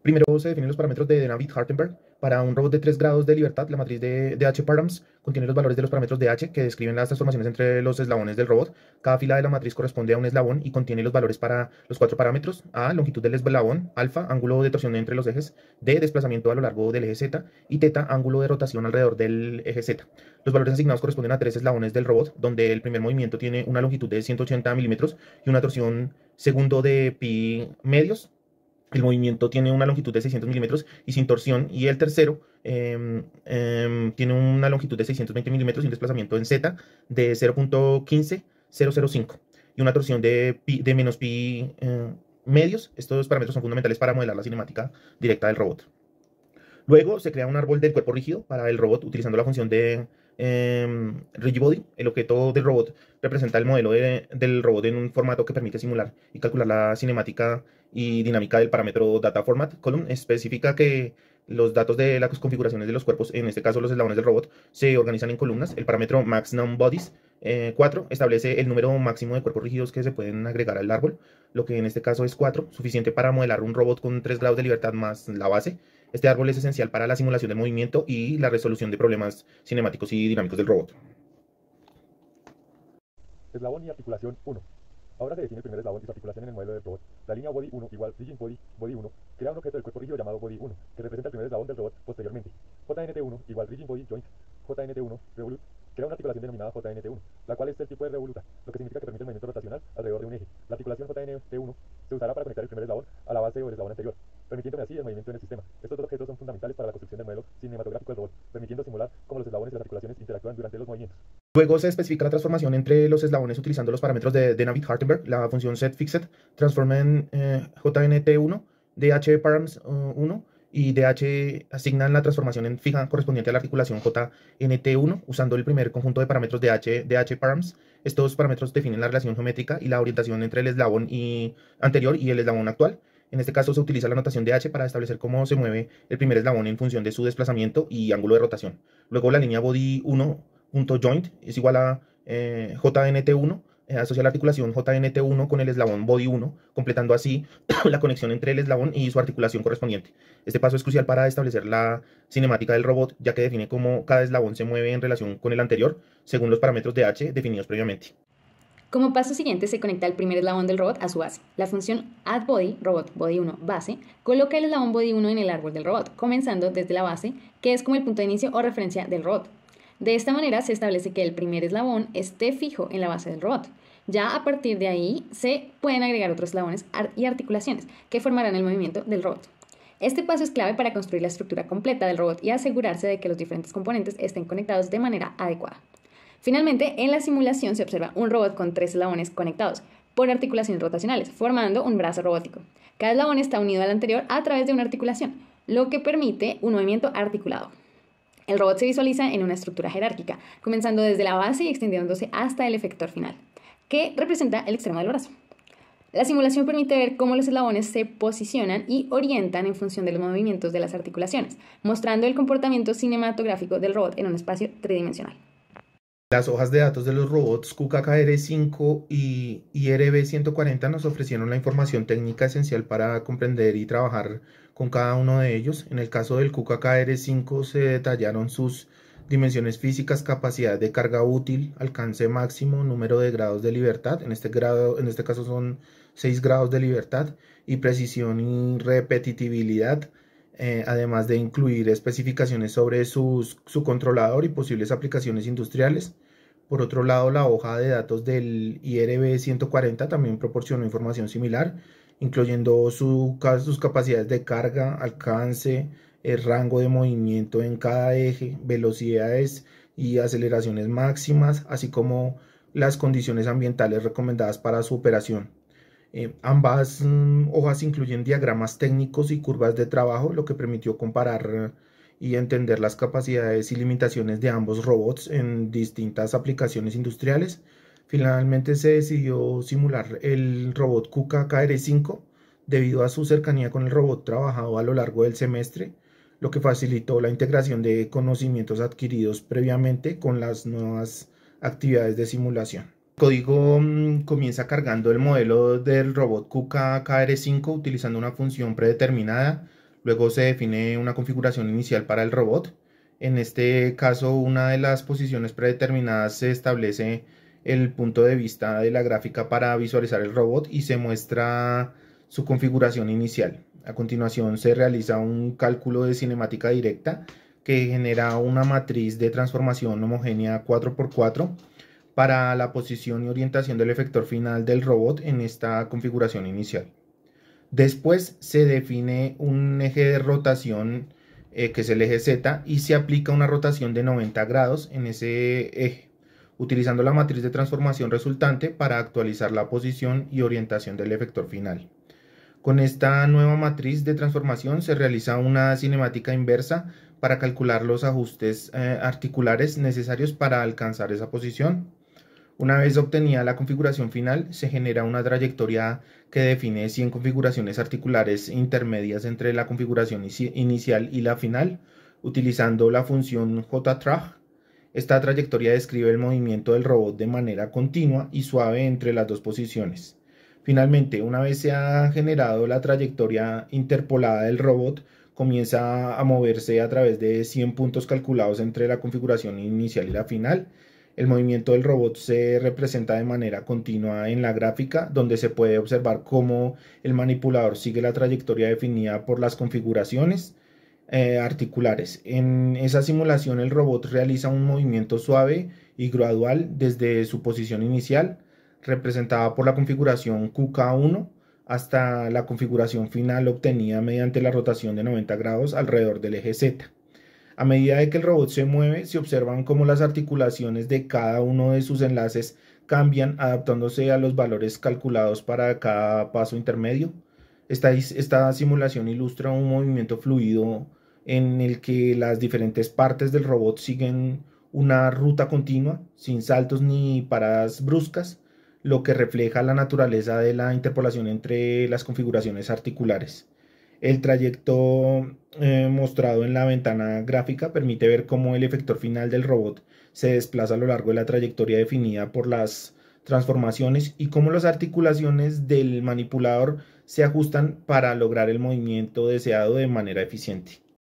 Primero se definen los parámetros de Navier-Hartenberg. Para un robot de 3 grados de libertad, la matriz de H-params contiene los valores de los parámetros de H que describen las transformaciones entre los eslabones del robot. Cada fila de la matriz corresponde a un eslabón y contiene los valores para los 4 parámetros: A, longitud del eslabón; alfa, ángulo de torsión entre los ejes; D, desplazamiento a lo largo del eje Z; y teta, ángulo de rotación alrededor del eje Z. Los valores asignados corresponden a 3 eslabones del robot, donde el primer movimiento tiene una longitud de 180 milímetros y una torsión segundo de pi medios. El movimiento tiene una longitud de 600 milímetros y sin torsión, y el tercero tiene una longitud de 620 milímetros y un desplazamiento en Z de 0.15005 y una torsión de menos pi medios. Estos parámetros son fundamentales para modelar la cinemática directa del robot. Luego se crea un árbol del cuerpo rígido para el robot utilizando la función de Rigibody. El objeto del robot representa el modelo del robot en un formato que permite simular y calcular la cinemática y dinámica del parámetro Data Format Column. Especifica que los datos de las configuraciones de los cuerpos, en este caso los eslabones del robot, se organizan en columnas. El parámetro MaxNumBodies 4 establece el número máximo de cuerpos rígidos que se pueden agregar al árbol, lo que en este caso es 4, suficiente para modelar un robot con 3 grados de libertad más la base. Este árbol es esencial para la simulación del movimiento y la resolución de problemas cinemáticos y dinámicos del robot. Eslabón y articulación 1. Ahora se define el primer eslabón y su articulación en el modelo del robot. La línea Body 1 igual Rigid Body, Body 1, crea un objeto del cuerpo rígido llamado Body 1, que representa el primer eslabón del robot posteriormente. JNT1 igual Rigid Body Joint, JNT1 Revolute, crea una articulación denominada JNT1, la cual es el tipo de revoluta, lo que significa que permite el movimiento rotacional alrededor de un eje. La articulación JNT1 se usará para conectar el primer eslabón a la base o el eslabón anterior, permitiéndome así el movimiento en el sistema. Estos dos objetos son fundamentales para la construcción del modelo cinematográfico del robot, permitiendo simular cómo los eslabones y las articulaciones interactúan durante los movimientos. Luego se especifica la transformación entre los eslabones utilizando los parámetros de Navier-Hartenberg. La función setFixed transforma en JNT1, DH-params 1 y DH asignan la transformación en fija correspondiente a la articulación JNT1 usando el primer conjunto de parámetros de H-params. Estos parámetros definen la relación geométrica y la orientación entre el eslabón anterior y el eslabón actual. En este caso se utiliza la notación de H para establecer cómo se mueve el primer eslabón en función de su desplazamiento y ángulo de rotación. Luego la línea Body 1.joint es igual a JNT1, asocia la articulación JNT1 con el eslabón Body 1, completando así la conexión entre el eslabón y su articulación correspondiente. Este paso es crucial para establecer la cinemática del robot, ya que define cómo cada eslabón se mueve en relación con el anterior, según los parámetros de H definidos previamente. Como paso siguiente se conecta el primer eslabón del robot a su base. La función addBody, robot body 1 base, coloca el eslabón body 1 en el árbol del robot, comenzando desde la base, que es como el punto de inicio o referencia del robot. De esta manera se establece que el primer eslabón esté fijo en la base del robot. Ya a partir de ahí se pueden agregar otros eslabones y articulaciones que formarán el movimiento del robot. Este paso es clave para construir la estructura completa del robot y asegurarse de que los diferentes componentes estén conectados de manera adecuada. Finalmente, en la simulación se observa un robot con 3 eslabones conectados por articulaciones rotacionales, formando un brazo robótico. Cada eslabón está unido al anterior a través de una articulación, lo que permite un movimiento articulado. El robot se visualiza en una estructura jerárquica, comenzando desde la base y extendiéndose hasta el efector final, que representa el extremo del brazo. La simulación permite ver cómo los eslabones se posicionan y orientan en función de los movimientos de las articulaciones, mostrando el comportamiento cinematográfico del robot en un espacio tridimensional. Las hojas de datos de los robots KUKA-KR5 y IRB-140 nos ofrecieron la información técnica esencial para comprender y trabajar con cada uno de ellos. En el caso del KUKA-KR5 se detallaron sus dimensiones físicas, capacidad de carga útil, alcance máximo, número de grados de libertad, en este caso son 6 grados de libertad, y precisión y repetitividad. Además de incluir especificaciones sobre su controlador y posibles aplicaciones industriales. Por otro lado, la hoja de datos del IRB-140 también proporcionó información similar, incluyendo sus capacidades de carga, alcance, el rango de movimiento en cada eje, velocidades y aceleraciones máximas, así como las condiciones ambientales recomendadas para su operación. Ambas hojas incluyen diagramas técnicos y curvas de trabajo, lo que permitió comparar y entender las capacidades y limitaciones de ambos robots en distintas aplicaciones industriales. Finalmente se decidió simular el robot KUKA-KR5 debido a su cercanía con el robot trabajado a lo largo del semestre, lo que facilitó la integración de conocimientos adquiridos previamente con las nuevas actividades de simulación. El código comienza cargando el modelo del robot KUKA-KR5 utilizando una función predeterminada. Luego se define una configuración inicial para el robot. En este caso, una de las posiciones predeterminadas se establece el punto de vista de la gráfica para visualizar el robot y se muestra su configuración inicial. A continuación se realiza un cálculo de cinemática directa que genera una matriz de transformación homogénea 4x4 para la posición y orientación del efector final del robot en esta configuración inicial. Después se define un eje de rotación que es el eje Z y se aplica una rotación de 90 grados en ese eje, utilizando la matriz de transformación resultante para actualizar la posición y orientación del efector final. Con esta nueva matriz de transformación se realiza una cinemática inversa para calcular los ajustes articulares necesarios para alcanzar esa posición. Una vez obtenida la configuración final, se genera una trayectoria que define 100 configuraciones articulares intermedias entre la configuración inicial y la final, utilizando la función JTRAG. Esta trayectoria describe el movimiento del robot de manera continua y suave entre las dos posiciones. Finalmente, una vez se ha generado la trayectoria interpolada del robot, comienza a moverse a través de 100 puntos calculados entre la configuración inicial y la final. El movimiento del robot se representa de manera continua en la gráfica, donde se puede observar cómo el manipulador sigue la trayectoria definida por las configuraciones articulares. En esa simulación, el robot realiza un movimiento suave y gradual desde su posición inicial, representada por la configuración QK1, hasta la configuración final obtenida mediante la rotación de 90 grados alrededor del eje Z. A medida de que el robot se mueve, se observan cómo las articulaciones de cada uno de sus enlaces cambian adaptándose a los valores calculados para cada paso intermedio. Esta simulación ilustra un movimiento fluido en el que las diferentes partes del robot siguen una ruta continua, sin saltos ni paradas bruscas, lo que refleja la naturaleza de la interpolación entre las configuraciones articulares. El trayecto mostrado en la ventana gráfica permite ver cómo el efector final del robot se desplaza a lo largo de la trayectoria definida por las transformaciones y cómo las articulaciones del manipulador se ajustan para lograr el movimiento deseado de manera eficiente.